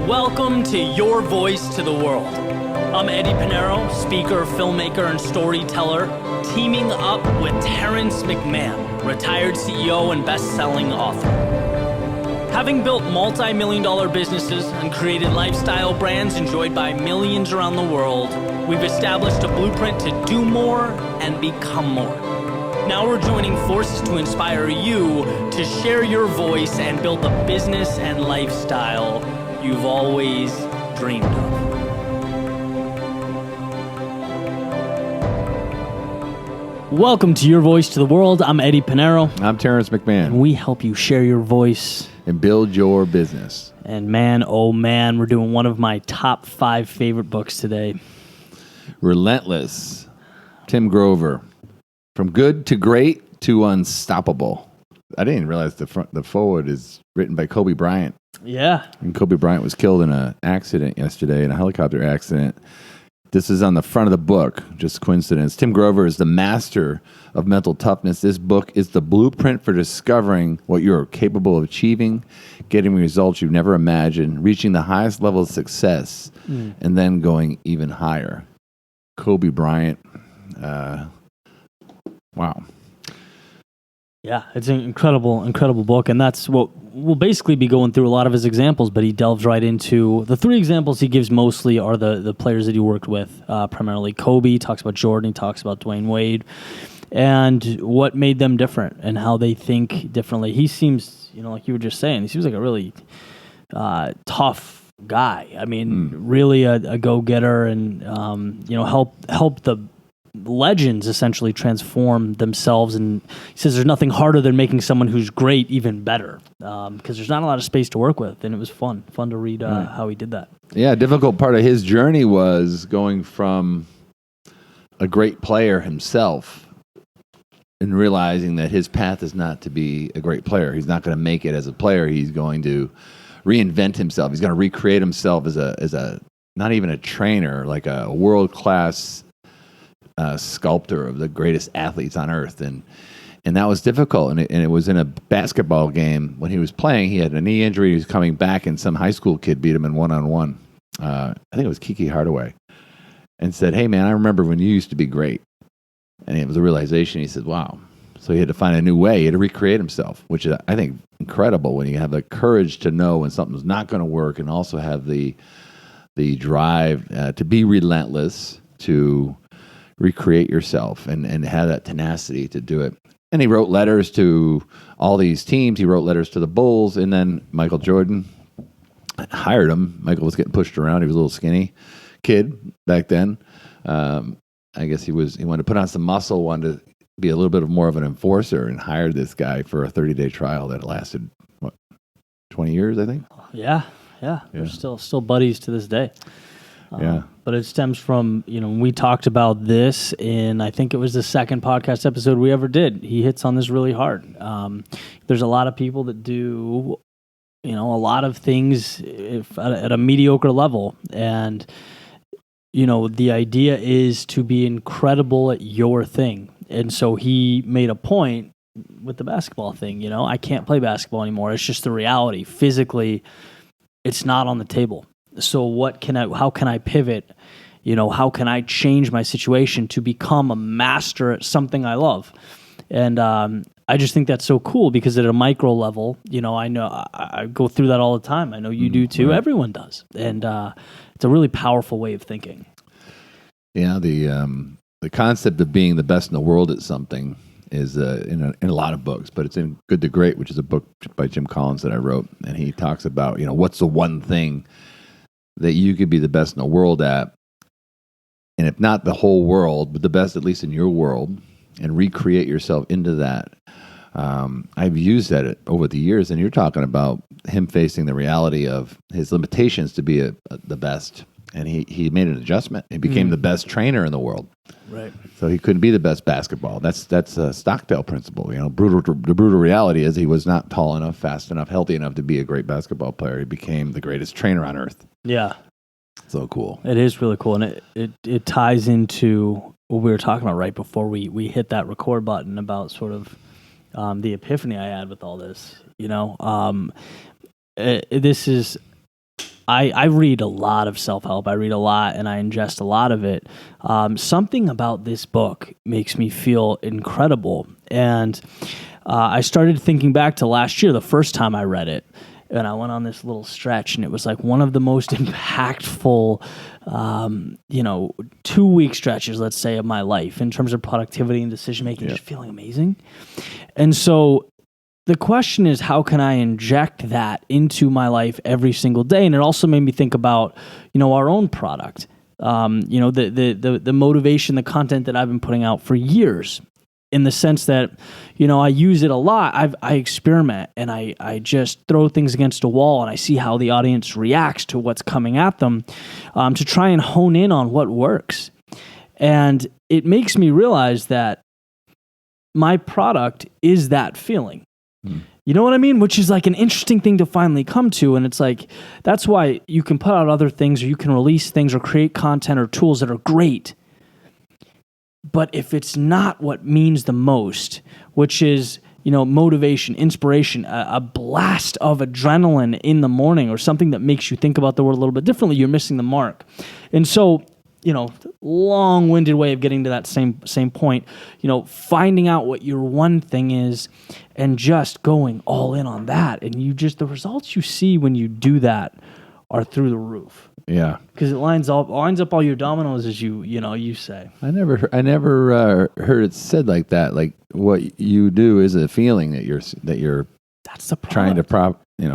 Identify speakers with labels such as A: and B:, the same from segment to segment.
A: Welcome to Your Voice to the World. I'm Eddie Pinero, speaker, filmmaker, and storyteller, teaming up with Terrence McMahon, retired CEO and best-selling author. Having built multi-million-dollar businesses and created lifestyle brands enjoyed by millions around the world, we've established a blueprint to do more and become more. Now we're joining forces to inspire you to share your voice and build the business and lifestyle you've always dreamed of. Welcome to Your Voice to the World. I'm Eddie Pinero.
B: I'm Terrence McMahon.
A: And we help you share your voice
B: and build your business.
A: And man, oh man, we're doing one of my top 5 favorite books today.
B: Relentless. Tim Grover. From good to great to unstoppable. I didn't realize the foreword is written by Kobe Bryant.
A: Yeah.
B: And Kobe Bryant was killed in an accident yesterday, in a helicopter accident. This is on the front of the book, just coincidence. Tim Grover is the master of mental toughness. This book is the blueprint for discovering what you're capable of achieving, getting results you've never imagined, reaching the highest level of success, and then going even higher. Kobe Bryant. Wow.
A: Yeah, it's an incredible book, and that's what we'll basically be going through a lot of his examples, but he delves right into the 3 examples he gives mostly are the players that he worked with, primarily Kobe. He talks about Jordan, he talks about Dwayne Wade, and what made them different and how they think differently. He seems, like you were just saying, he seems like a really tough guy. I mean, really a go-getter and, help the legends essentially transform themselves, and he says there's nothing harder than making someone who's great even better, because there's not a lot of space to work with, and it was fun to read how he did that.
B: Yeah, a difficult part of his journey was going from a great player himself and realizing that his path is not to be a great player. He's not going to make it as a player. He's going to reinvent himself. He's going to recreate himself as a not even a trainer, like a world-class sculptor of the greatest athletes on earth, and that was difficult. And it was in a basketball game when he was playing. He had a knee injury. He was coming back, and some high school kid beat him in one-on-one. I think it was Kiki Hardaway, and said, "Hey man, I remember when you used to be great." And it was a realization. He said, "Wow." So he had to find a new way. He had to recreate himself, which is, I think, incredible when you have the courage to know when something's not going to work, and also have the drive to be relentless, to recreate yourself and have that tenacity to do it. And he wrote letters to all these teams. He wrote letters to the Bulls, and then Michael Jordan hired him. Michael was getting pushed around. He was a little skinny kid back then. I guess he wanted to put on some muscle, wanted to be a little bit more of an enforcer, and hired this guy for a 30-day trial that lasted, 20 years, I think?
A: Yeah. They're still buddies to this day.
B: Yeah.
A: But it stems from, we talked about this in, I think it was the second podcast episode we ever did. He hits on this really hard. There's a lot of people that do, a lot of things at a mediocre level. And, the idea is to be incredible at your thing. And so he made a point with the basketball thing. I can't play basketball anymore. It's just the reality. Physically, it's not on the table. So how can I pivot? How can I change my situation to become a master at something I love? And I just think that's so cool, because at a micro level, I know I go through that all the time. I know you do too. Right. Everyone does. And it's a really powerful way of thinking.
B: Yeah, the concept of being the best in the world at something is in a lot of books, but it's in Good to Great, which is a book by Jim Collins that I wrote. And he talks about, what's the one thing that you could be the best in the world at, and if not the whole world, but the best at least in your world, and recreate yourself into that. I've used that over the years, and you're talking about him facing the reality of his limitations to be the best, and he made an adjustment. He became the best trainer in the world.
A: Right.
B: So he couldn't be the best basketball. That's a Stockdale principle. The brutal reality is he was not tall enough, fast enough, healthy enough to be a great basketball player. He became the greatest trainer on earth. Yeah. So cool.
A: It is really cool, and it ties into what we were talking about right before we hit that record button about sort of the epiphany I had with all this. This is I read a lot of self-help. I read a lot and I ingest a lot of it. Something about this book makes me feel incredible. And I started thinking back to last year, the first time I read it. And I went on this little stretch, and it was like one of the most impactful, 2-week stretches, let's say, of my life in terms of productivity and decision-making, just feeling amazing. And so the question is, how can I inject that into my life every single day? And it also made me think about, our own product, the motivation, the content that I've been putting out for years, in the sense that, I use it a lot. I experiment and I just throw things against a wall and I see how the audience reacts to what's coming at them, to try and hone in on what works. And it makes me realize that my product is that feeling. You know what I mean? Which is like an interesting thing to finally come to. And it's like, that's why you can put out other things, or you can release things or create content or tools that are great. But if it's not what means the most, which is, motivation, inspiration, a blast of adrenaline in the morning, or something that makes you think about the world a little bit differently, you're missing the mark. And so, long-winded way of getting to that same point, finding out what your one thing is and just going all in on that. And the results you see when you do that are through the roof.
B: Yeah,
A: because it lines up all your dominoes, as you say.
B: I never heard it said like that. Like, what you do is a feeling that you're
A: that's the
B: trying to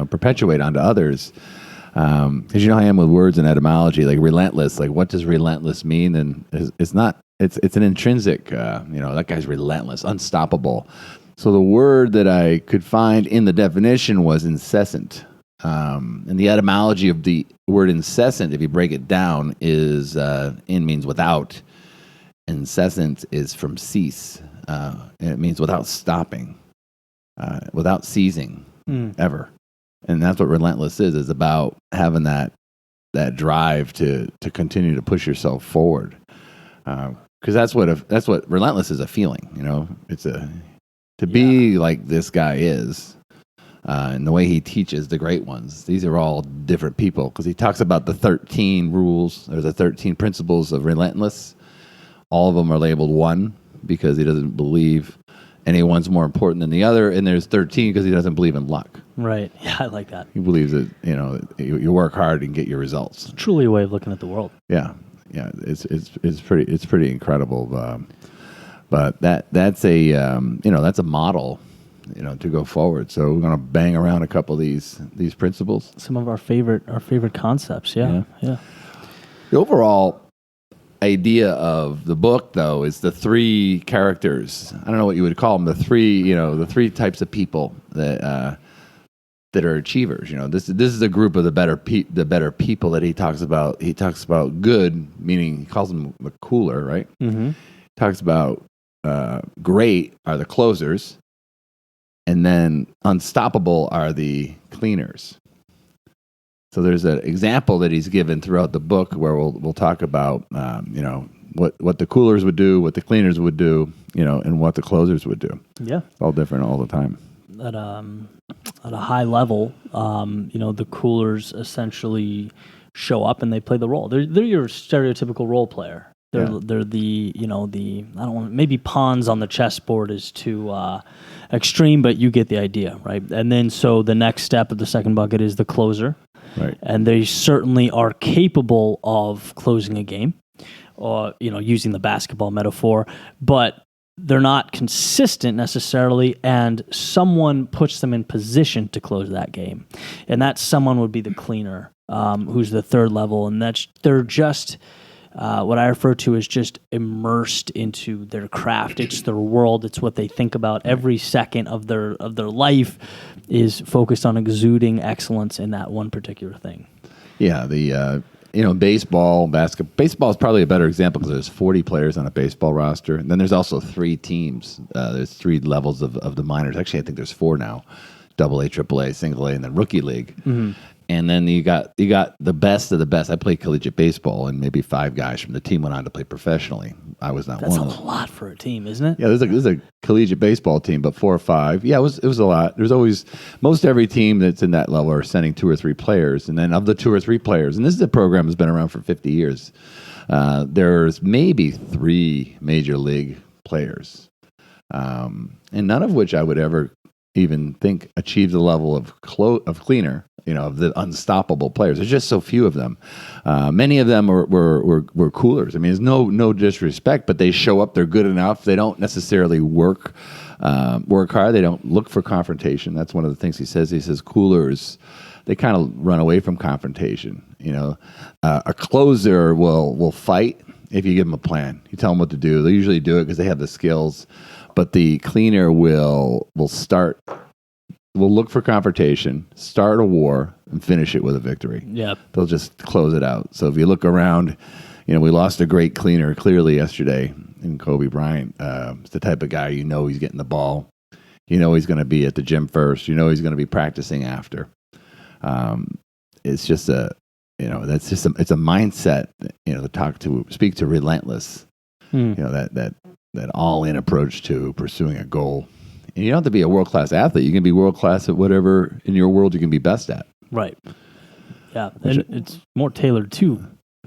B: perpetuate onto others. Because how I am with words and etymology, like relentless. Like, what does relentless mean? And it's not. It's an intrinsic. That guy's relentless, unstoppable. So the word that I could find in the definition was incessant. And the etymology of the word incessant, if you break it down, is in means without. Incessant is from cease. And it means without stopping, without ceasing, ever. And that's what relentless is about having that drive to continue to push yourself forward. Because that's what relentless is, a feeling. It's to be like this guy is. And the way he teaches the great ones. These are all different people, because he talks about the 13 rules. There's the 13 principles of Relentless. All of them are labeled 1 because he doesn't believe anyone's more important than the other. And there's 13 because he doesn't believe in luck.
A: Right. Yeah, I like that.
B: He believes that, you work hard and get your results.
A: It's truly a way of looking at the world.
B: Yeah. Yeah. It's pretty incredible. But that's a model, to go forward. So we're going to bang around a couple of these principles.
A: Some of our favorite concepts. Yeah.
B: The overall idea of the book, though, is the 3 characters. I don't know what you would call them. The 3 types of people that are achievers. This is a group of the better people that he talks about. He talks about good, meaning he calls them the cooler, right? Mm-hmm. Talks about great are the closers. And then unstoppable are the cleaners. So there's an example that he's given throughout the book where we'll talk about what the coolers would do, what the cleaners would do, and what the closers would do. Yeah, it's all different all the time.
A: At a high level, the coolers essentially show up and they play the role. They're your stereotypical role player. They're the I don't want, maybe pawns on the chessboard is too extreme, but you get the idea, right? And then so the next step of the second bucket is the closer, right? And they certainly are capable of closing a game, or using the basketball metaphor, but they're not consistent necessarily, and someone puts them in position to close that game, and that someone would be the cleaner, who's the third level, and they're just. What I refer to as just immersed into their craft. It's their world. It's what they think about. Every second of their life is focused on exuding excellence in that one particular thing.
B: Yeah, baseball, basketball. Baseball is probably a better example because there's 40 players on a baseball roster. And then there's also 3 teams. There's 3 levels of the minors. Actually, I think there's 4 now. AA, AAA, Single A, and then Rookie League. Mm-hmm. And then you got the best of the best. I played collegiate baseball, and maybe 5 guys from the team went on to play professionally. I was not one of them.
A: That's a lot for a team, isn't it?
B: Yeah, there's a collegiate baseball team, but 4 or 5. Yeah, it was a lot. There's always most every team that's in that level are sending 2 or 3 players, and then of the 2 or 3 players, and this is a program that's been around for 50 years. There's maybe 3 major league players, and none of which I would ever even think achieve the level of cleaner. Of the unstoppable players. There's just so few of them. Many of them were coolers. I mean, there's no disrespect, but they show up. They're good enough. They don't necessarily work hard. They don't look for confrontation. That's one of the things he says. He says coolers, they kind of run away from confrontation. A closer will fight if you give them a plan. You tell them what to do. They usually do it because they have the skills. But the cleaner will look for confrontation, start a war, and finish it with a victory.
A: Yeah.
B: They'll just close it out. So if you look around, we lost a great cleaner clearly yesterday in Kobe Bryant. It's the type of guy he's getting the ball. He's going to be at the gym first. He's going to be practicing after. It's just it's a mindset, to speak to Relentless, that all-in approach to pursuing a goal. And you don't have to be a world-class athlete. You can be world-class at whatever in your world you can be best at.
A: Right. Yeah. And it's more tailored to,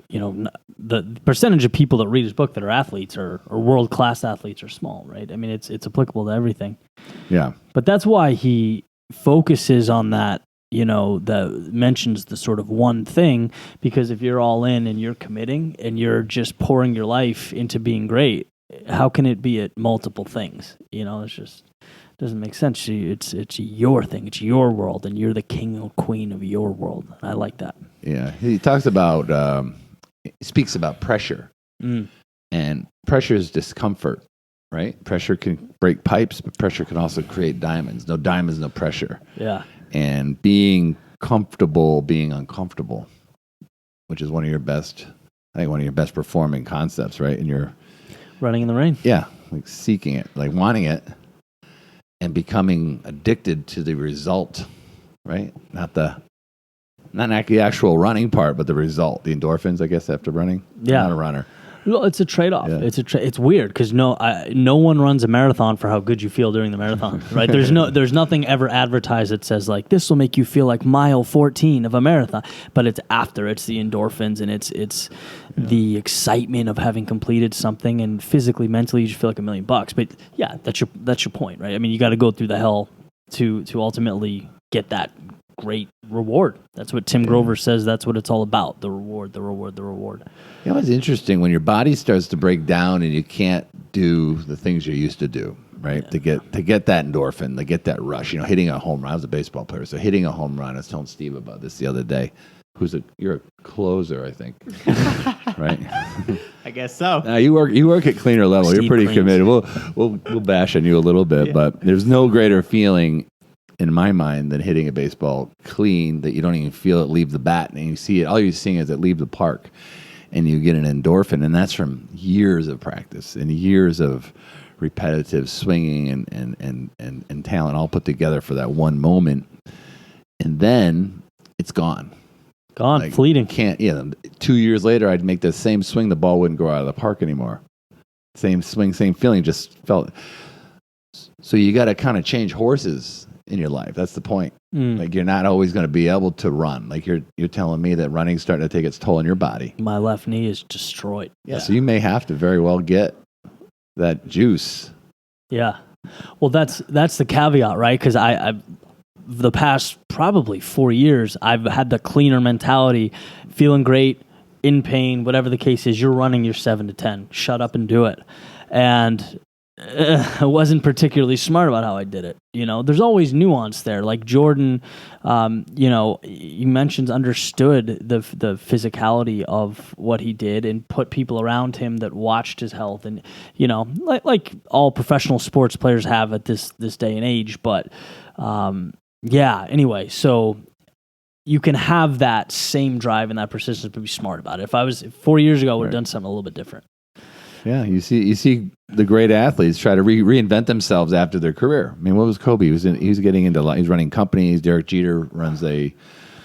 A: the percentage of people that read his book that are athletes or world-class athletes are small, right? I mean, it's applicable to everything.
B: Yeah.
A: But that's why he focuses on that, that mentions the sort of one thing, because if you're all in and you're committing and you're just pouring your life into being great, how can it be at multiple things? It's just doesn't make sense. It's your thing. It's your world, and you're the king or queen of your world. I like that.
B: Yeah, he talks about he speaks about pressure, and pressure is discomfort, right? Pressure can break pipes, but pressure can also create diamonds. No diamonds, no pressure.
A: Yeah,
B: and being comfortable, being uncomfortable, which is one of your best performing concepts, right? In your
A: running in the rain.
B: Yeah, like seeking it, like wanting it, and becoming addicted to the result, right? Not the actual running part, but the result, the endorphins, I guess, after running.
A: Yeah.
B: I'm not a runner.
A: Well, it's a trade-off.
B: Yeah.
A: It's weird because no one runs a marathon for how good you feel during the marathon, right? There's nothing ever advertised that says like this will make you feel like mile 14 of a marathon, but it's after. It's the endorphins and it's the excitement of having completed something, and physically, mentally, you just feel like $1 million. But yeah, that's your point, right? I mean, you got to go through the hell to ultimately get that great reward. That's what Tim Grover says. That's what it's all about. The reward, the reward, the reward.
B: It's interesting when your body starts to break down and you can't do the things you used to do, right? Yeah. To get that endorphin, to get that rush, hitting a home run. I was a baseball player, so hitting a home run. I was telling Steve about this the other day. You're a closer, I think, right?
C: I guess so.
B: You work at cleaner level.
A: Steve
B: You're pretty
A: cleans.
B: committed. We'll bash on you a little bit, but there's no greater feeling in my mind than hitting a baseball clean that you don't even feel it leave the bat, and you see it. All you're seeing is it leave the park, and you get an endorphin, and that's from years of practice and years of repetitive swinging and talent all put together for that one moment, and then it's gone.
A: Gone, fleeting.
B: 2 years later, I'd make the same swing, the ball wouldn't go out of the park anymore. Same swing, same feeling, just felt. So you got to kind of change horses in your life. That's the point. Like you're not always going to be able to run. Like you're telling me that running's starting to take its toll on your body.
A: My left knee is destroyed.
B: Yeah. So you may have to very well get that juice.
A: Yeah. Well, that's the caveat, right? Because I the past probably 4 years, I've had the cleaner mentality, feeling great, in pain, whatever the case is. You're running your 7 to 10. Shut up and do it. And I wasn't particularly smart about how I did it. There's always nuance there. Like Jordan, he mentions understood the physicality of what he did and put people around him that watched his health, and like all professional sports players have at this day and age. But anyway, so you can have that same drive and that persistence, but be smart about it. If I was 4 years ago, I would have done something a little bit different.
B: Yeah, you see the great athletes try to reinvent themselves after their career. I mean, what was Kobe? He was running companies. Derek Jeter runs a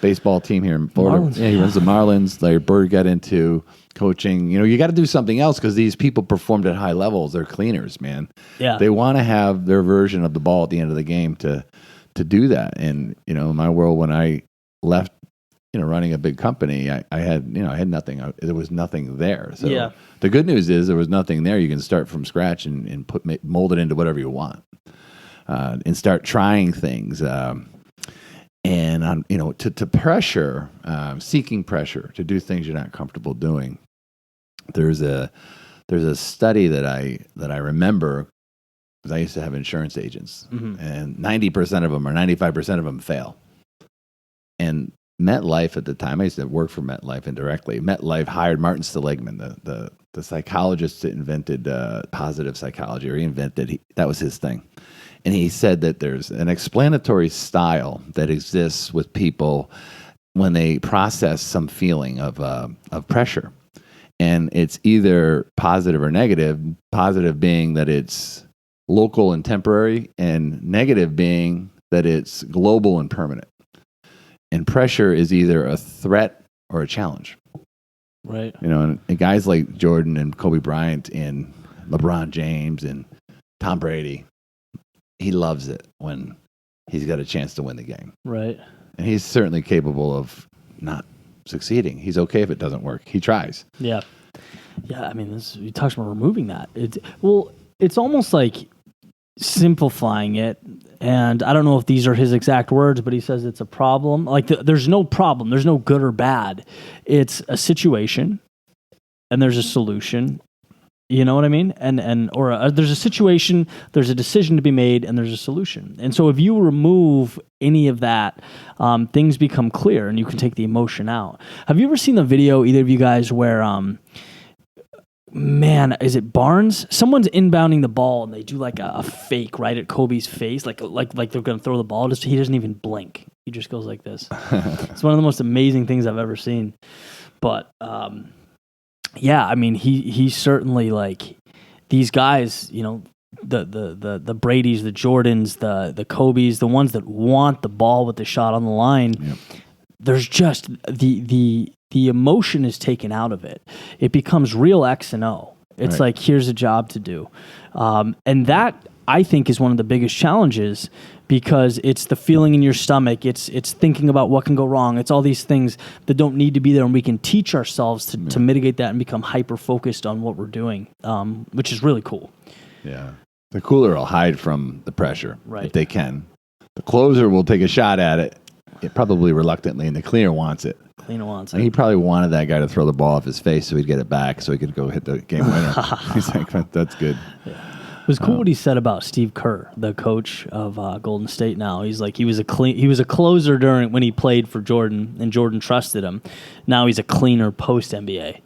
B: baseball team here in Florida.
A: Marlins.
B: Yeah, he runs the Marlins. Larry Bird got into coaching. You got to do something else because these people performed at high levels. They're cleaners, man.
A: Yeah.
B: They want to have their version of the ball at the end of the game to do that. And in my world, when I left, running a big company, I had nothing. There was nothing there. So
A: Yeah.
B: the good news is there was nothing there. You can start from scratch and mold it into whatever you want, and start trying things. And on to pressure, seeking pressure to do things you're not comfortable doing. There's a study that I remember because I used to have insurance agents, and 90% of them or 95% of them fail. And MetLife at the time, I used to work for MetLife indirectly. MetLife hired Martin Seligman, the psychologist that invented positive psychology, or that was his thing. And he said that there's an explanatory style that exists with people when they process some feeling of pressure. And it's either positive or negative, positive being that it's local and temporary, and negative being that it's global and permanent. And pressure is either a threat or a challenge.
A: Right.
B: And guys like Jordan and Kobe Bryant and LeBron James and Tom Brady, he loves it when he's got a chance to win the game.
A: Right.
B: And he's certainly capable of not succeeding. He's okay if it doesn't work. He tries.
A: Yeah. Yeah, I mean, he talks about removing that. It's almost like simplifying it, and I don't know if these are his exact words, but he says it's a problem. Like there's no problem. There's no good or bad. It's a situation, and there's a solution. You know what I mean? There's a situation, there's a decision to be made, and there's a solution. And so if you remove any of that, things become clear, and you can take the emotion out. Have you ever seen the video, either of you guys, where man, is it Barnes? Someone's inbounding the ball and they do like a fake right at Kobe's face, like they're going to throw the ball. He doesn't even blink. He just goes like this. It's one of the most amazing things I've ever seen. But yeah, I mean, he certainly, like, these guys, the Bradys, the Jordans, the Kobes, the ones that want the ball with the shot on the line. Yep. There's just the emotion is taken out of it. It becomes real X and O. It's like, here's a job to do. And that, I think, is one of the biggest challenges, because it's the feeling in your stomach. It's thinking about what can go wrong. It's all these things that don't need to be there, and we can teach ourselves to mitigate that and become hyper-focused on what we're doing, which is really cool.
B: Yeah. The cooler will hide from the pressure if they can. The closer will take a shot at it, probably reluctantly, and the cleaner wants it. He probably wanted that guy to throw the ball off his face so he'd get it back so he could go hit the game winner. He's like, that's good.
A: Yeah. It was cool what he said about Steve Kerr, the coach of Golden State now. He's like, he was a closer when he played for Jordan, and Jordan trusted him. Now he's a cleaner post-NBA.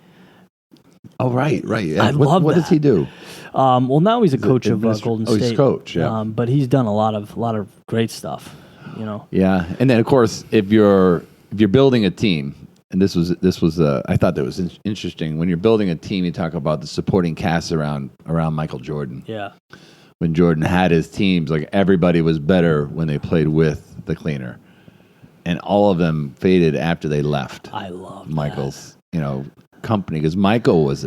B: Oh, right.
A: I love that.
B: What does he do?
A: Well, now he's a coach of Golden State.
B: He's coach, yeah.
A: But he's done a lot of great stuff,
B: Yeah, and then, of course, if you're building a team, and this was I thought that was interesting. When you're building a team, you talk about the supporting cast around Michael Jordan.
A: Yeah.
B: When Jordan had his teams, like, everybody was better when they played with the cleaner, and all of them faded after they left.
A: I love
B: Michael's company, because Michael was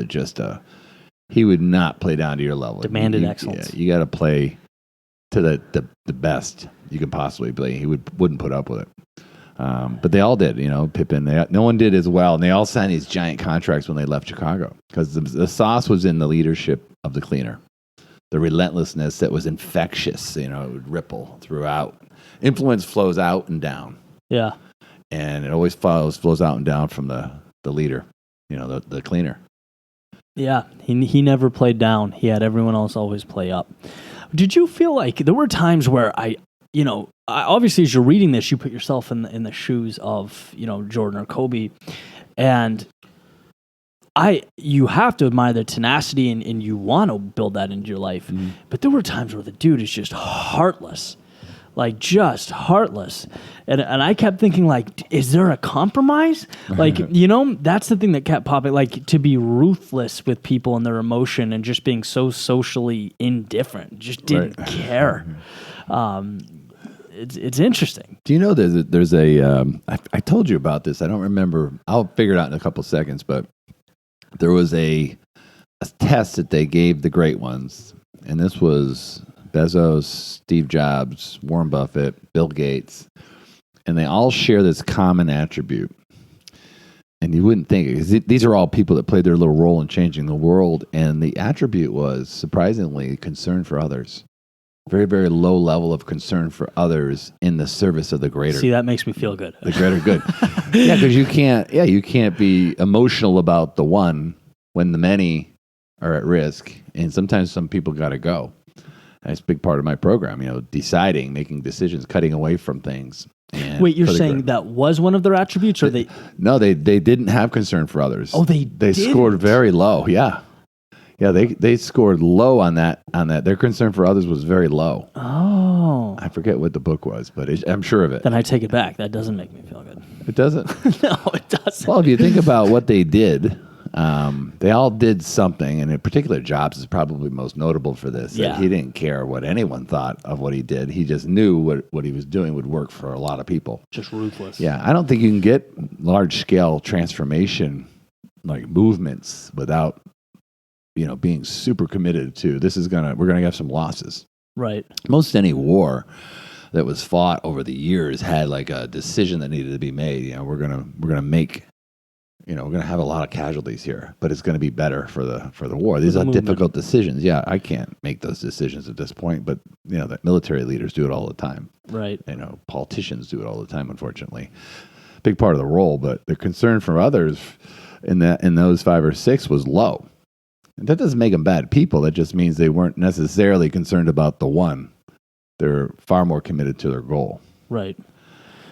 B: he would not play down to your level.
A: Demanded excellence.
B: Yeah, you got to play to the best you could possibly play. He wouldn't put up with it. But they all did, Pippen. No one did as well, and they all signed these giant contracts when they left Chicago, because the sauce was in the leadership of the cleaner, the relentlessness that was infectious. It would ripple throughout. Influence flows out and down.
A: Yeah,
B: and it always flows out and down from the leader, the cleaner.
A: Yeah, he never played down. He had everyone else always play up. Did you feel like there were times where obviously, as you're reading this, you put yourself in the shoes of, Jordan or Kobe, and you have to admire their tenacity, and you want to build that into your life. Mm-hmm. But there were times where the dude is just heartless, like just heartless. And I kept thinking, like, is there a compromise? Like, that's the thing that kept popping, like, to be ruthless with people and their emotion and just being so socially indifferent, just didn't care. it's interesting.
B: Do you know there's I told you about this. I don't remember. I'll figure it out in a couple seconds. But there was a test that they gave the great ones, and this was Bezos, Steve Jobs, Warren Buffett, Bill Gates, and they all share this common attribute. And you wouldn't think it, because these are all people that played their little role in changing the world. And the attribute was, surprisingly, concern for others. Very, very low level of concern for others in the service of the greater.
A: See, that makes me feel good.
B: The greater good. Yeah, because you can't be emotional about the one when the many are at risk. And sometimes some people got to go. That's a big part of my program, deciding, making decisions, cutting away from things.
A: Wait, you're saying that was one of their attributes, or they?
B: No, they didn't have concern for others.
A: Oh, they
B: scored very low. Yeah, they scored low on that. Their concern for others was very low.
A: Oh,
B: I forget what the book was, but I'm sure of it.
A: Then I take it back. That doesn't make me feel good.
B: It doesn't.
A: No, it doesn't.
B: Well, if you think about what they did, they all did something, and in particular, Jobs is probably most notable for this.
A: Yeah.
B: He didn't care what anyone thought of what he did. He just knew what he was doing would work for a lot of people.
A: Just ruthless.
B: Yeah, I don't think you can get large-scale transformation, like movements, without being super committed to we're gonna have some losses.
A: Right.
B: Most any war that was fought over the years had like a decision that needed to be made. We're gonna make. We're going to have a lot of casualties here, but it's going to be better for the war. These are difficult decisions. Yeah, I can't make those decisions at this point, but the military leaders do it all the time.
A: Right.
B: Politicians do it all the time, unfortunately. Big part of the role, but the concern for others in those 5 or 6 was low. And that doesn't make them bad people. That just means they weren't necessarily concerned about the one. They're far more committed to their goal.
A: Right.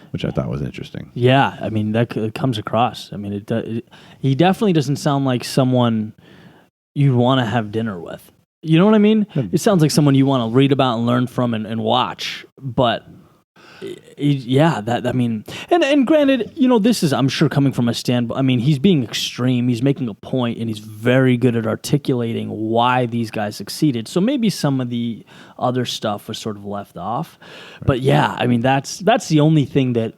B: Which I thought was interesting.
A: Yeah, I mean, that comes across. I mean, he definitely doesn't sound like someone you'd want to have dinner with. You know what I mean? It sounds like someone you want to read about and learn from and watch. But and granted, this is, I'm sure, coming from a standpoint. I mean, he's being extreme. He's making a point, and he's very good at articulating why these guys succeeded. So maybe some of the other stuff was sort of left off. Right. But yeah, I mean, that's the only thing that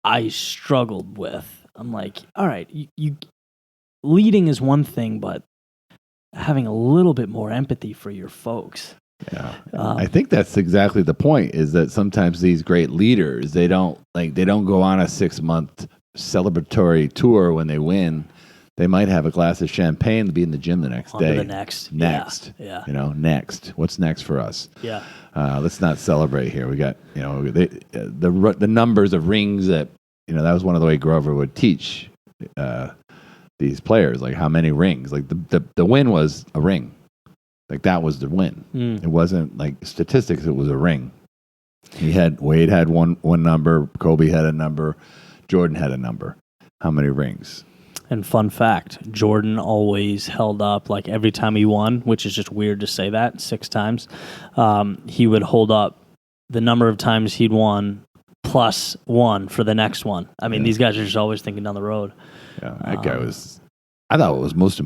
A: I struggled with. I'm like, all right, you leading is one thing, but having a little bit more empathy for your folks.
B: Yeah, I think that's exactly the point. Is that sometimes these great leaders they don't go on a 6-month celebratory tour when they win. They might have a glass of champagne to be in the gym the next day.
A: The next. Yeah.
B: Next. What's next for us?
A: Yeah.
B: Let's not celebrate here. We got the numbers of rings that that was one of the way Grover would teach these players, like how many rings. Like the win was a ring. Like that was the win. It wasn't like statistics. It was a ring. Wade had one number. Kobe had a number. Jordan had a number. How many rings?
A: And fun fact, Jordan always held up, like every time he won, which is just weird to say that, 6 times, he would hold up the number of times he'd won plus 1 for the next one. I mean, these guys are just always thinking down the road.
B: Yeah, that guy was. I thought what was most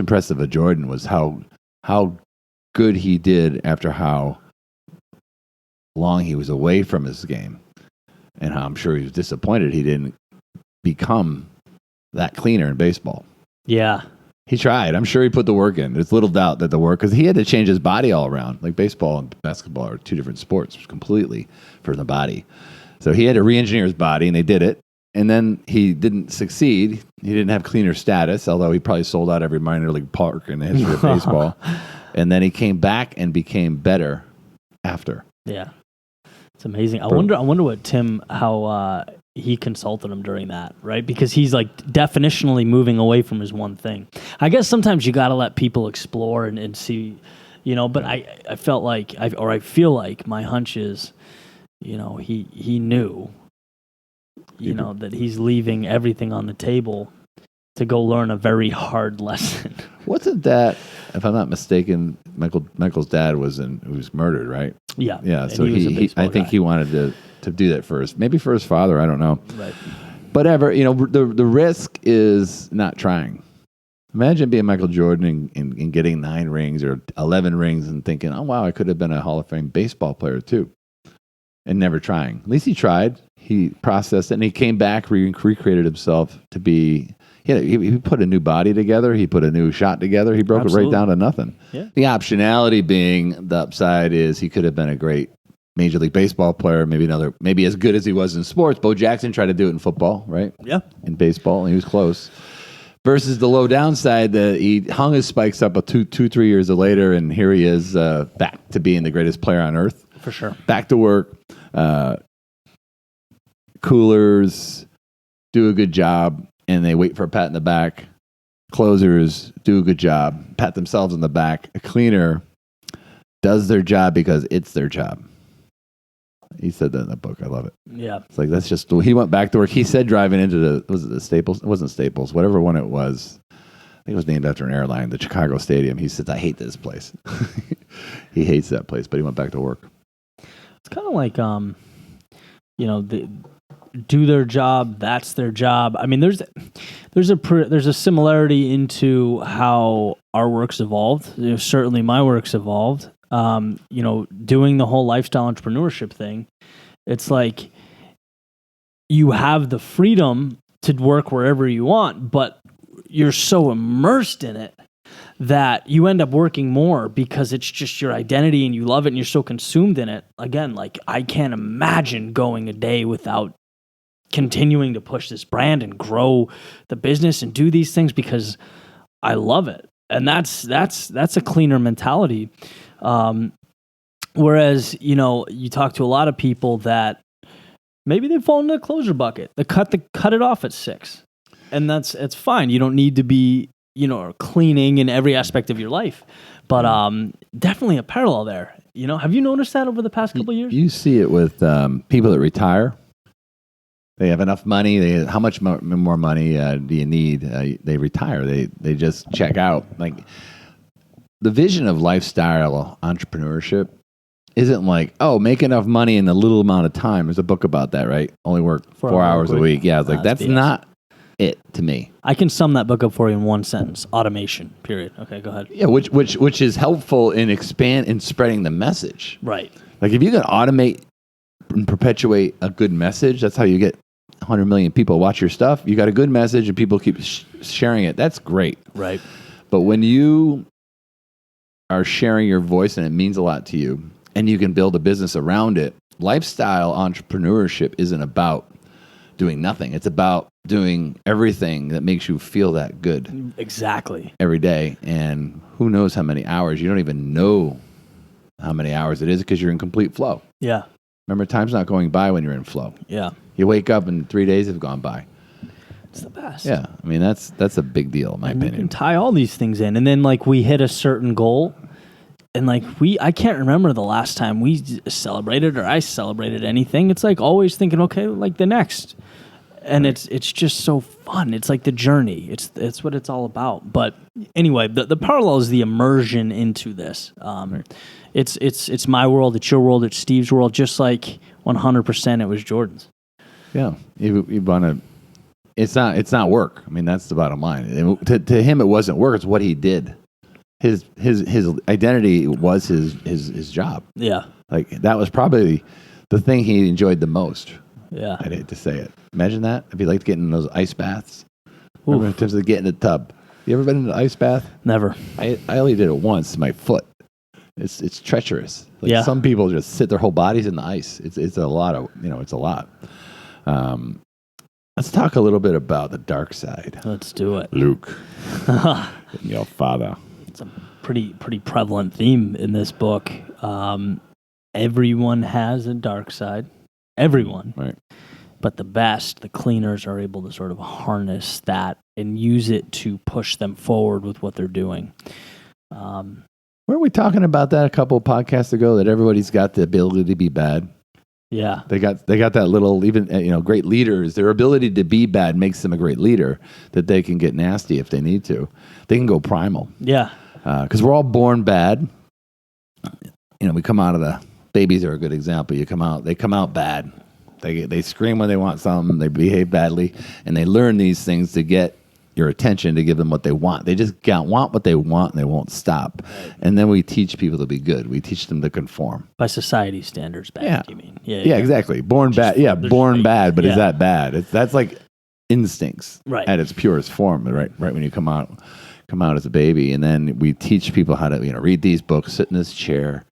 B: impressive of Jordan was how good he did after how long he was away from his game, and how I'm sure he was disappointed he didn't become that cleaner in baseball.
A: Yeah.
B: He tried. I'm sure he put the work in. There's little doubt that the work, because he had to change his body all around. Like baseball and basketball are 2 different sports completely for the body. So he had to re-engineer his body, and they did it. And then he didn't succeed. He didn't have cleaner status, although he probably sold out every minor league park in the history of baseball. And then he came back and became better after.
A: Yeah. It's amazing. I wonder what Tim, how he consulted him during that, right? Because he's like definitionally moving away from his one thing. I guess sometimes you got to let people explore and see, but I felt like, I feel like my hunch is, he knew, that he's leaving everything on the table to go learn a very hard lesson.
B: Wasn't that, if I'm not mistaken, Michael's dad was murdered, right?
A: Yeah.
B: Yeah. So I think he wanted to do that first. Maybe for his father, I don't know.
A: Right.
B: But the risk is not trying. Imagine being Michael Jordan and getting 9 rings or 11 rings and thinking, oh wow, I could have been a Hall of Fame baseball player too. and never trying. At least he tried. He processed it, and he came back, recreated himself to be. He put a new body together. He put a new shot together. He broke it right down to nothing.
A: Yeah.
B: The optionality being the upside is he could have been a great Major League Baseball player, maybe as good as he was in sports. Bo Jackson tried to do it in football, right?
A: Yeah.
B: In baseball, and he was close. Versus the low downside that he hung his spikes up 2-3 years later, and here he is back to being the greatest player on earth.
A: For sure.
B: Back to work. Coolers do a good job, and they wait for a pat in the back. Closers do a good job, pat themselves on the back. A cleaner does their job because it's their job. He said that in the book. I love it.
A: Yeah.
B: It's like, that's just, he went back to work. He said driving into was it the Staples? It wasn't Staples, whatever one it was. I think it was named after an airline, the Chicago Stadium. He said, I hate this place. He hates that place, but he went back to work.
A: It's kind of like, do their job. That's their job. I mean, there's a similarity into how our work's evolved. Certainly my work's evolved. Doing the whole lifestyle entrepreneurship thing, it's like you have the freedom to work wherever you want, but you're so immersed in it that you end up working more because it's just your identity and you love it and you're so consumed in it. Again, like I can't imagine going a day without continuing to push this brand and grow the business and do these things because I love it. And that's a cleaner mentality. Whereas, you talk to a lot of people that maybe they fall into the closer bucket. They cut it off at 6. And it's fine. You don't need to be, cleaning in every aspect of your life. But definitely a parallel there. Have you noticed that over the past couple of years?
B: You see it with people that retire. They have enough money. How much more money do you need? They retire. They just check out. Like, the vision of lifestyle entrepreneurship isn't like, make enough money in a little amount of time. There's a book about that, right? Only work 4 hours a week. Yeah, it's like, that's not it to me.
A: I can sum that book up for you in one sentence: automation. Period. Okay, go ahead.
B: Yeah, which is helpful in spreading the message.
A: Right.
B: Like, if you can automate and perpetuate a good message, that's how you get 100 million people watch your stuff. You got a good message and people keep sharing it. That's great.
A: Right.
B: But when you are sharing your voice and it means a lot to you and you can build a business around it, lifestyle entrepreneurship isn't about doing nothing. It's about doing everything that makes you feel that good.
A: Exactly.
B: Every day. And who knows how many hours. You don't even know how many hours it is because you're in complete flow.
A: Yeah.
B: Remember, time's not going by when you're in flow.
A: Yeah.
B: You wake up and 3 days have gone by.
A: It's the best.
B: Yeah. I mean, that's a big deal in my opinion.
A: You can tie all these things in. And then we hit a certain goal. And I can't remember the last time we celebrated or I celebrated anything. It's like always thinking, okay, like the next. And it's just so fun. It's like the journey. It's what it's all about. But anyway, the parallel is the immersion into this.
B: Right.
A: It's my world. It's your world. It's Steve's world. Just like 100%, it was Jordan's.
B: Yeah, you want to. It's not work. I mean, that's the bottom line. To him, it wasn't work. It's what he did. His identity was his job.
A: Yeah,
B: like that was probably the thing he enjoyed the most.
A: Yeah,
B: I'd hate to say it. Imagine that if you liked getting in those ice baths. Remember, in terms of getting in the tub. You ever been in an ice bath?
A: Never.
B: I only did it once. My foot. It's treacherous. Like
A: yeah.
B: Some people just sit their whole bodies in the ice. It's a lot of it's a lot. Let's talk a little bit about the dark side.
A: Let's do it.
B: Luke, your father.
A: It's a pretty prevalent theme in this book. Everyone has a dark side. Everyone.
B: Right.
A: But the cleaners are able to sort of harness that and use it to push them forward with what they're doing.
B: Weren't we talking about that a couple of podcasts ago, that everybody's got the ability to be bad?
A: Yeah.
B: They got that little, even, great leaders, their ability to be bad makes them a great leader, that they can get nasty if they need to. They can go primal.
A: Yeah.
B: Because we're all born bad. We come out of babies are a good example. They come out bad. They scream when they want something. They behave badly, and they learn these things to get your attention to give them what they want. They just want what they want, and they won't stop.
A: Right.
B: And then we teach people to be good. We teach them to conform.
A: By society standards, bad,
B: Yeah.
A: you mean?
B: Yeah, exactly. Born bad. Yeah, born bad. But is that bad? That's like instincts at its purest form. Right when you come out as a baby, and then we teach people how to read these books, sit in this chair,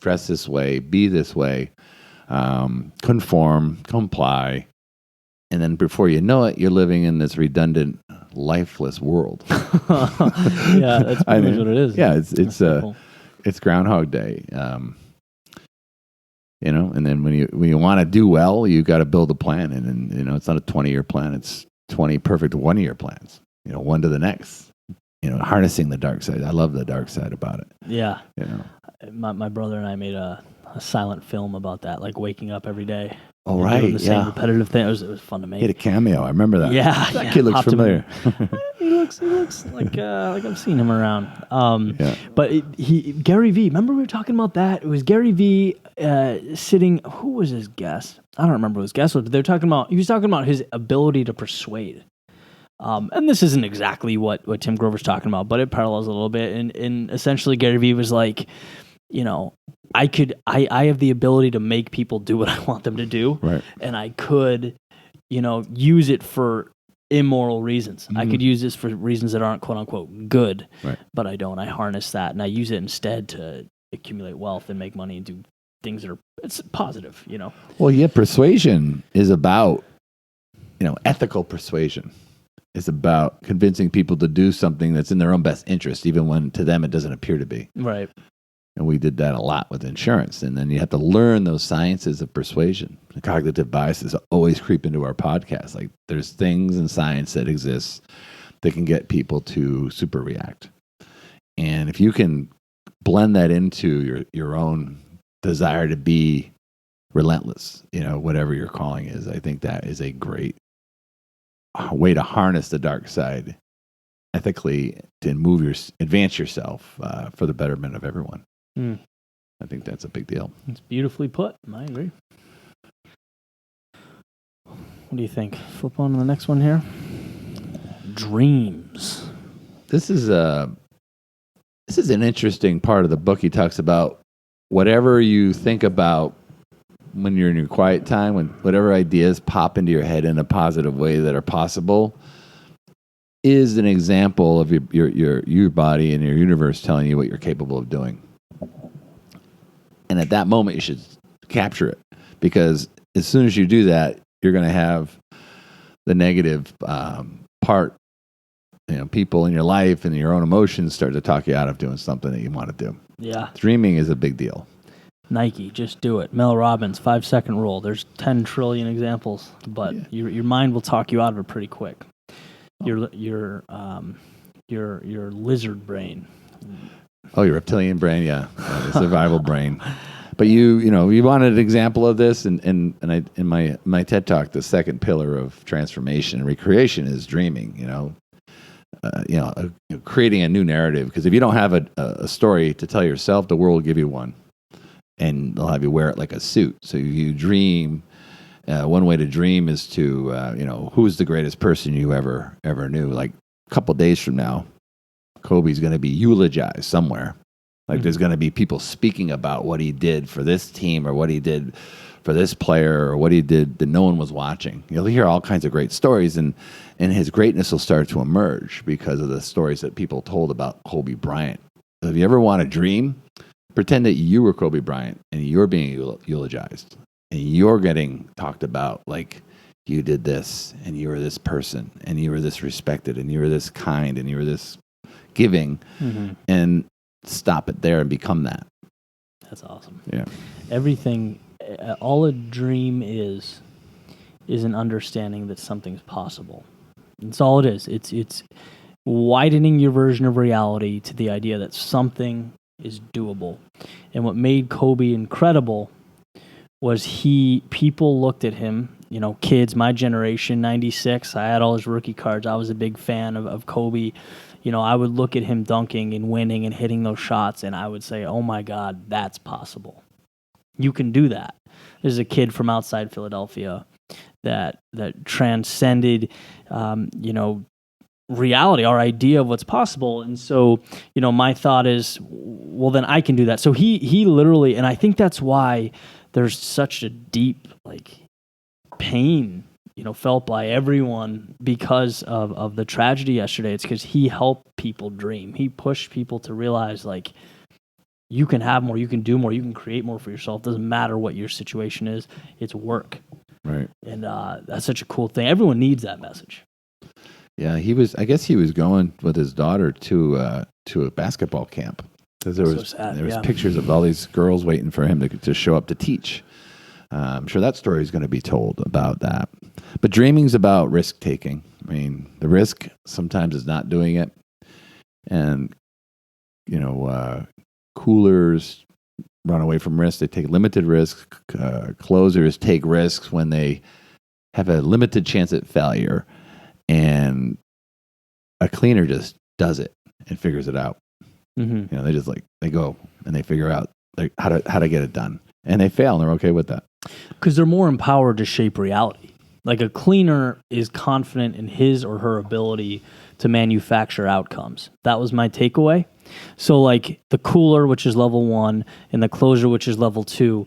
B: dress this way, be this way, conform, comply. And then before you know it, you're living in this redundant, lifeless world.
A: Yeah, that's pretty much what it is.
B: Yeah, it's Groundhog Day. And then when you want to do well, you got to build a plan, and it's not a 20-year plan; it's 20 perfect 1-year plans. One to the next. Harnessing the dark side. I love the dark side about it.
A: Yeah. My brother and I made a silent film about that, like waking up every day.
B: Oh, right.
A: Doing the same repetitive thing. It was fun to make.
B: He had a cameo. I remember that.
A: Yeah.
B: That kid looks familiar.
A: He looks like I've seen him around. But Gary Vee, remember we were talking about that? It was Gary Vee sitting, who was his guest? I don't remember who his guest was, but he was talking about his ability to persuade. And this isn't exactly what Tim Grover's talking about, but it parallels a little bit. And essentially Gary Vee was like, I have the ability to make people do what I want them to do.
B: Right.
A: And I could, use it for immoral reasons. I could use this for reasons that aren't quote unquote good, but I don't. I harness that and I use it instead to accumulate wealth and make money and do things that it's positive,
B: Well, yeah, persuasion is about, ethical persuasion. It's about convincing people to do something that's in their own best interest, even when to them it doesn't appear to be.
A: Right.
B: And we did that a lot with insurance. And then you have to learn those sciences of persuasion. The cognitive biases always creep into our podcast. Like there's things in science that exist that can get people to super react. And if you can blend that into your own desire to be relentless, whatever your calling is, I think that is a great way to harness the dark side ethically to advance yourself for the betterment of everyone. I think that's a big deal.
A: It's beautifully put. I agree. What do you think? Flip on to the next one here. Dreams.
B: This is an interesting part of the book. He talks about whatever you think about when you're in your quiet time, when whatever ideas pop into your head in a positive way that are possible, is an example of your body and your universe telling you what you're capable of doing. And at that moment, you should capture it, because as soon as you do that, you're going to have the negative part. People in your life and your own emotions start to talk you out of doing something that you want to do.
A: Yeah.
B: Dreaming is a big deal.
A: Nike, just do it. Mel Robbins, 5-second rule. There's 10 trillion examples, but your mind will talk you out of it pretty quick. Your lizard brain.
B: Oh, your reptilian brain, yeah, the survival brain. But you wanted an example of this, and in my TED Talk, the second pillar of transformation and recreation is dreaming. Creating a new narrative. Because if you don't have a story to tell yourself, the world will give you one, and they'll have you wear it like a suit. So you dream. One way to dream is to who's the greatest person you ever knew. Like a couple days from now, Kobe's going to be eulogized somewhere. Like there's going to be people speaking about what he did for this team, or what he did for this player, or what he did that no one was watching. You'll hear all kinds of great stories, and his greatness will start to emerge because of the stories that people told about Kobe Bryant. So if you ever want to dream, pretend that you were Kobe Bryant and you're being eulogized, and you're getting talked about like you did this, and you were this person, and you were this respected, and you were this kind, and you were this giving, and stop it there and become that.
A: That's awesome.
B: Yeah.
A: Everything, all a dream is an understanding that something's possible. That's all it is. It's widening your version of reality to the idea that something is doable. And what made Kobe incredible was people looked at him, kids, my generation, 96, I had all his rookie cards. I was a big fan of Kobe. I would look at him dunking and winning and hitting those shots, and I would say, oh my God, that's possible. You can do that. There's a kid from outside Philadelphia that transcended, reality, our idea of what's possible. And so, my thought is, well, then I can do that. So he literally, and I think that's why there's such a deep pain, felt by everyone because of the tragedy yesterday. It's because he helped people dream. He pushed people to realize you can have more, you can do more, you can create more for yourself. Doesn't matter what your situation is. It's work.
B: Right.
A: And that's such a cool thing. Everyone needs that message.
B: Yeah, I guess he was going with his daughter to a basketball camp because there was pictures of all these girls waiting for him to show up to teach. I'm sure that story is going to be told about that. But dreaming's about risk taking. I mean, the risk sometimes is not doing it, and coolers run away from risk. They take limited risks. Closers take risks when they have a limited chance at failure. And a cleaner just does it and figures it out.
A: Mm-hmm.
B: They just they go and they figure out how to get it done, and they fail and they're okay with that
A: because they're more empowered to shape reality. Like a cleaner is confident in his or her ability to manufacture outcomes. That was my takeaway. So the cooler, which is level 1, and the closer, which is level 2,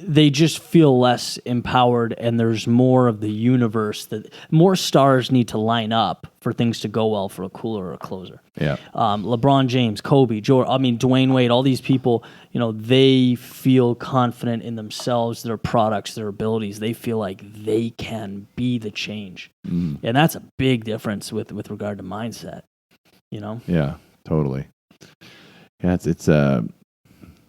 A: they just feel less empowered, and there's more of the universe that more stars need to line up for things to go well for a cooler or a closer.
B: Yeah.
A: LeBron James, Kobe, Dwayne Wade, all these people, they feel confident in themselves, their products, their abilities. They feel like they can be the change. And that's a big difference with regard to mindset,
B: Yeah, totally. Yeah, it's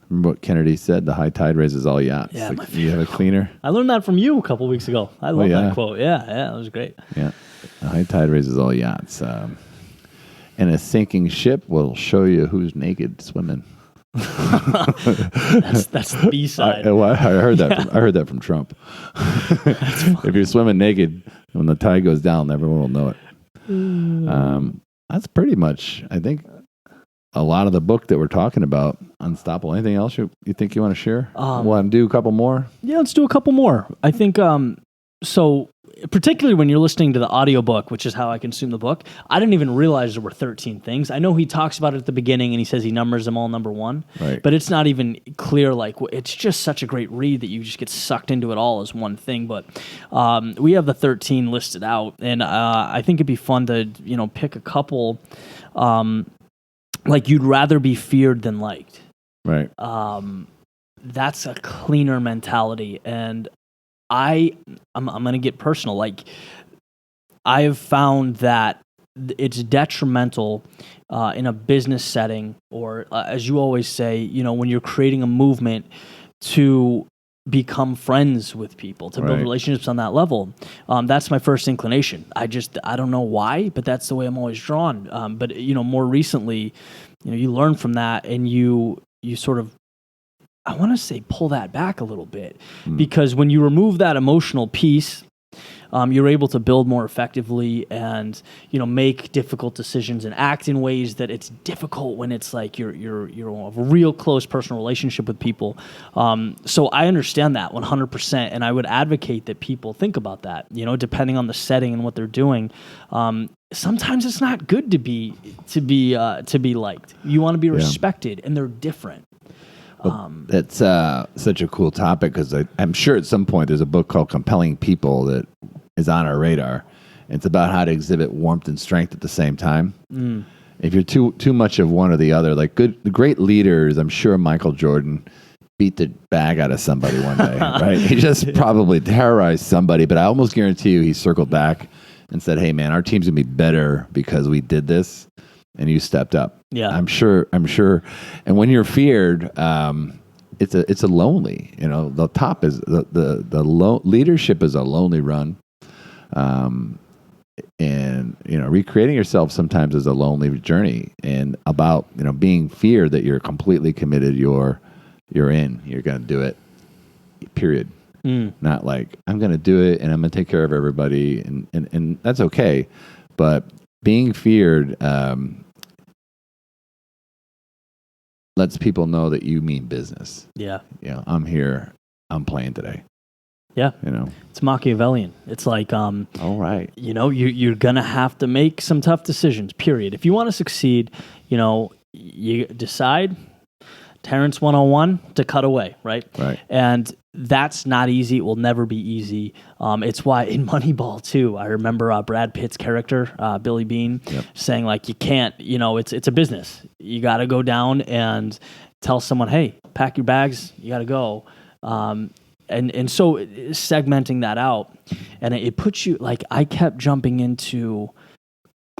B: remember what Kennedy said, the high tide raises all yachts.
A: Yeah,
B: you have a cleaner.
A: I learned that from you a couple weeks ago. I love that quote. Yeah, that was great.
B: Yeah, the high tide raises all yachts. And a sinking ship will show you who's naked swimming.
A: that's the B side.
B: I heard that. I heard that from Trump. If you're swimming naked when the tide goes down, everyone will know it. That's pretty much, I think, a lot of the book that we're talking about, Unstoppable. Anything else you think you want to share? Want to do a couple more?
A: Yeah, let's do a couple more. I think, so particularly when you're listening to the audiobook, which is how I consume the book, I didn't even realize there were 13 things. I know he talks about it at the beginning and he says he numbers them all number 1,
B: right.
A: But it's not even clear. It's just such a great read that you just get sucked into it all as one thing. But we have the 13 listed out, and I think it'd be fun to, pick a couple, you'd rather be feared than liked.
B: Right.
A: That's a cleaner mentality. And I'm going to get personal. I have found that it's detrimental in a business setting, or as you always say, when you're creating a movement to become friends with people, to build relationships on that level. That's my first inclination. I don't know why, but that's the way I'm always drawn. But more recently, you learn from that, and you sort of, I want to say, pull that back a little bit, because when you remove that emotional piece, you're able to build more effectively and, make difficult decisions and act in ways that it's difficult when it's you're a real close personal relationship with people. So I understand that 100%. And I would advocate that people think about that, depending on the setting and what they're doing. Sometimes it's not good to be liked. You want to be respected, and they're different.
B: That's such a cool topic, because I'm sure at some point there's a book called Compelling People that is on our radar. It's about how to exhibit warmth and strength at the same time. If you're too much of one or the other, great leaders, I'm sure Michael Jordan beat the bag out of somebody one day, right? He just probably terrorized somebody, but I almost guarantee you he circled back and said, "Hey man, our team's gonna be better because we did this, and you stepped up."
A: Yeah,
B: I'm sure. And when you're feared, it's a lonely. The top is the leadership is a lonely run, and recreating yourself sometimes is a lonely journey. And about being feared that you're completely committed. You're going to do it. Period. Not I'm going to do it and I'm going to take care of everybody, and that's okay. But being feared lets people know that you mean business.
A: Yeah.
B: I'm here. I'm playing today.
A: Yeah.
B: You know.
A: It's Machiavellian. It's like,
B: All right.
A: you know, you're going to have to make some tough decisions, period. If you want to succeed, you know, you decide Terrence 101 to cut away, right?
B: Right.
A: And that's not easy. It will never be easy. It's why in Moneyball, too, I remember Brad Pitt's character, Billy Bean, saying, like, you can't, you know, it's a business. You got to go down and tell someone, hey, pack your bags, you got to go. And so segmenting that out, and it puts you, like, I kept jumping into,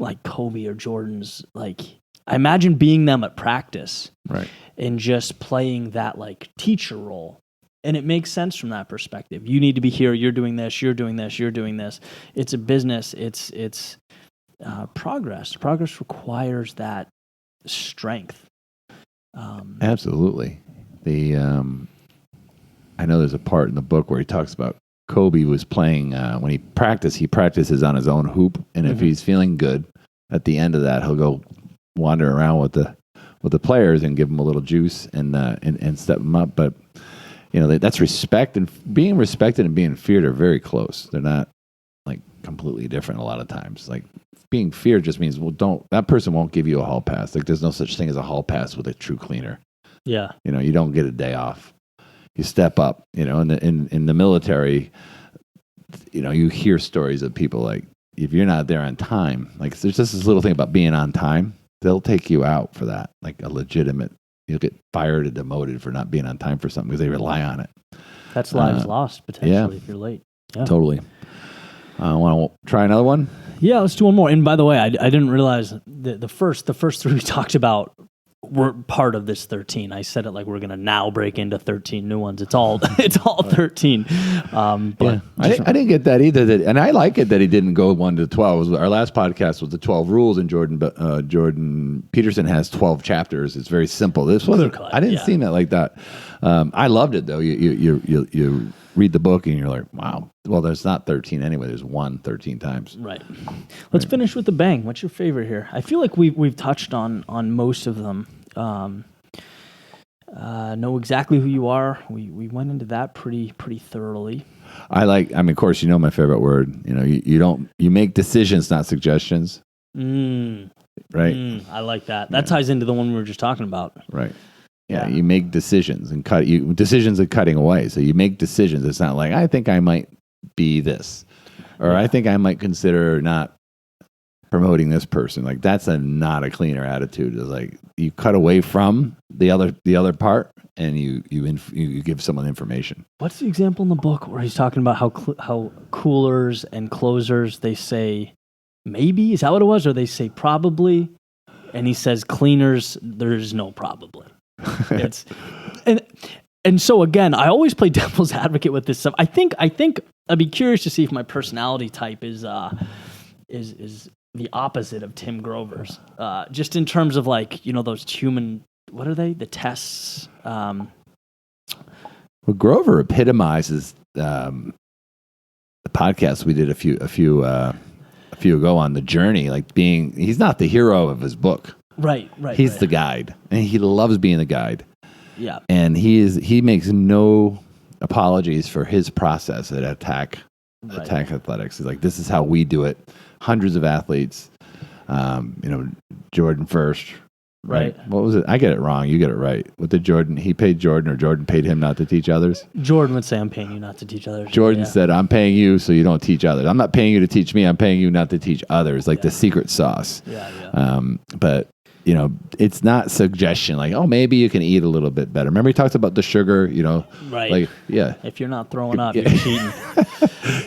A: like, Kobe or Jordan's, like, I imagine being them at practice.
B: Right.
A: And just playing that, like, teacher role. And it makes sense from that perspective. You need to be here, you're doing this, you're doing this, you're doing this. It's a business, it's progress. Progress requires that strength.
B: Absolutely. I know there's a part in the book where he talks about Kobe was playing when he practices on his own hoop, and if he's feeling good, at the end of that he'll go wander around with the players and give them a little juice and step them up. But you know, that's respect, and being respected and being feared are very close. They're not like completely different a lot of times. Like being feared just means, well, that person won't give you a hall pass. Like there's no such thing as a hall pass with a true cleaner.
A: Yeah.
B: You know, you don't get a day off. You step up, you know, in the military, you know, you hear stories of people like, if you're not there on time, like there's just this little thing about being on time, they'll take you out for that, like a legitimate, you'll get fired or demoted for not being on time for something because they rely on it.
A: That's lives lost, potentially, if you're late. Yeah.
B: Totally. Want to try another one?
A: Yeah, let's do one more. And by the way, I didn't realize the first three we talked about were part of this 13. I said it like we're going to now break into 13 new ones. It's all 13. But
B: I didn't get that either. And I like it that he didn't go 1 to 12. Our last podcast was the 12 rules, and Jordan Peterson has 12 chapters. It's very simple. This wasn't. I didn't see it like that. I loved it though. You read the book and you're like, wow. Well, there's not 13 anyway. There's 13 times.
A: Right. Let's finish with the bang. What's your favorite here? I feel like we've touched on most of them. Know exactly who you are. We went into that pretty thoroughly.
B: Of course, you know my favorite word. You know, you make decisions, not suggestions. Right.
A: I like that. That ties into the one we were just talking about.
B: Right. Yeah, you make decisions and decisions are cutting away. So you make decisions. It's not like, I think I might be this, or I think I might consider not promoting this person. Like that's not a cleaner attitude. It's like you cut away from the other part and you give someone information.
A: What's the example in the book where he's talking about how coolers and closers, they say maybe? Is that what it was? Or they say probably? And he says cleaners, there's no probably. It's and so again, I always play devil's advocate with this stuff. I think I'd be curious to see if my personality type is the opposite of Tim Grover's. Just in terms of like, you know, those human, what are they? The tests.
B: Well, Grover epitomizes the podcast we did a few ago on the journey, like he's not the hero of his book.
A: Right.
B: He's the guide, and he loves being the guide.
A: Yeah.
B: And he makes no apologies for his process at Attack Athletics. He's like, this is how we do it. Hundreds of athletes, Jordan first. Right. What was it? I get it wrong. You get it right. What did Jordan? He paid Jordan, or Jordan paid him not to teach others?
A: Jordan would say, I'm paying you not to teach others.
B: Jordan said, I'm paying you so you don't teach others. I'm not paying you to teach me. I'm paying you not to teach others. Like the secret sauce.
A: Yeah.
B: But, you know, it's not suggestion like, oh, maybe you can eat a little bit better. Remember he talked about the sugar, you know?
A: Right.
B: Like, yeah.
A: If you're not throwing up, you're cheating.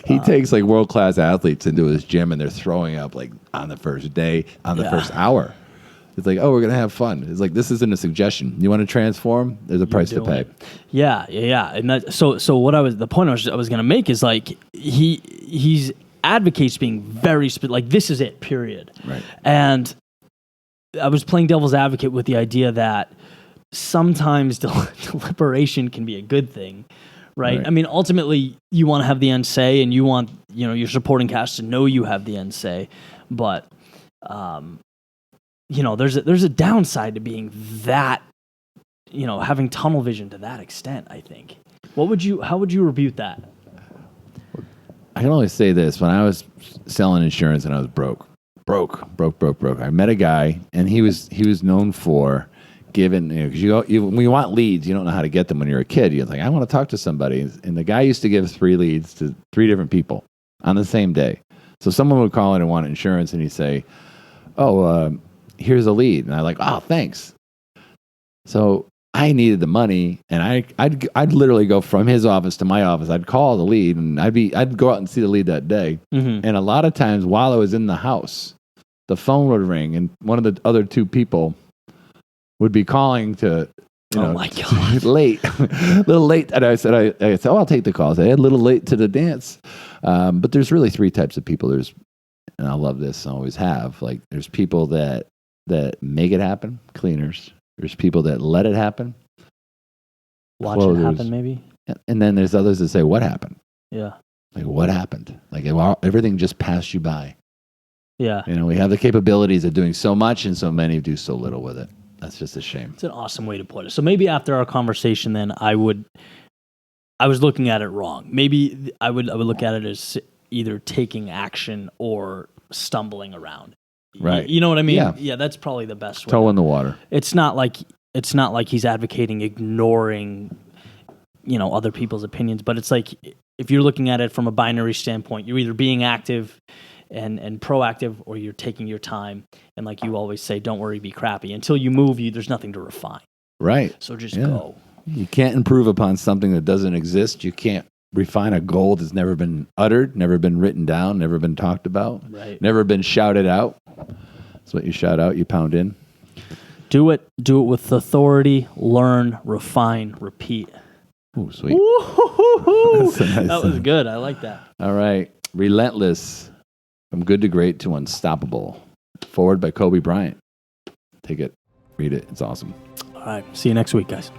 B: He takes like world-class athletes into his gym and they're throwing up like on the first day, on the first hour. It's like, oh, we're going to have fun. It's like, this isn't a suggestion. You want to transform? There's a price to pay.
A: It. Yeah. And that, so what the point I was going to make is like, he's advocates being very like, this is it, period.
B: Right.
A: And I was playing devil's advocate with the idea that sometimes deliberation can be a good thing, right? I mean, ultimately, you want to have the end say, and you want, you know, your supporting cast to know you have the end say, but you know, there's a downside to being that, you know, having tunnel vision to that extent. I think. How would you rebuke that?
B: I can only say this: when I was selling insurance and I was broke. I met a guy, and he was known for giving. Because when you want leads, you don't know how to get them when you're a kid. You're like, I want to talk to somebody, and the guy used to give 3 leads to 3 different people on the same day. So someone would call in and want insurance, and he'd say, "Oh, here's a lead," and I'm like, "Oh, thanks." So I needed the money, and I'd literally go from his office to my office. I'd call the lead, and I'd go out and see the lead that day.
A: Mm-hmm.
B: And a lot of times, while I was in the house, the phone would ring, and one of the other 2 people would be calling to,
A: Oh my God.
B: late, a little late. And I said, "Oh, I'll take the calls." I had a little late to the dance. But there's really 3 types of people. There's, and I love this, I always have. Like, there's people that make it happen, cleaners. There's people that let it happen.
A: Watch
B: closers.
A: it happen, maybe.
B: And then there's others that say, "What happened?"
A: Yeah.
B: Like, what happened? Like, everything just passed you by.
A: Yeah.
B: We have the capabilities of doing so much, and so many do so little with it. That's just a shame.
A: It's an awesome way to put it. So maybe after our conversation, then I was looking at it wrong. Maybe I would look at it as either taking action or stumbling around.
B: Right.
A: You know what I mean?
B: Yeah.
A: Yeah, that's probably the best way.
B: Toe in the water.
A: It's not like he's advocating ignoring, other people's opinions, but it's like if you're looking at it from a binary standpoint, you're either being active and proactive, or you're taking your time. And like you always say, don't worry, be crappy. Until you move, there's nothing to refine.
B: Right.
A: So just go.
B: You can't improve upon something that doesn't exist. You can't refine a goal that's never been uttered, never been written down, never been talked about,
A: Right.
B: never been shouted out. That's what you shout out, you pound in.
A: Do it with authority, learn, refine, repeat.
B: Ooh, sweet.
A: Woo-hoo-hoo-hoo.
B: Nice.
A: That was good. I like that.
B: All right. Relentless. From good to great to unstoppable. Forward by Kobe Bryant. Take it. Read it. It's awesome.
A: All right. See you next week, guys.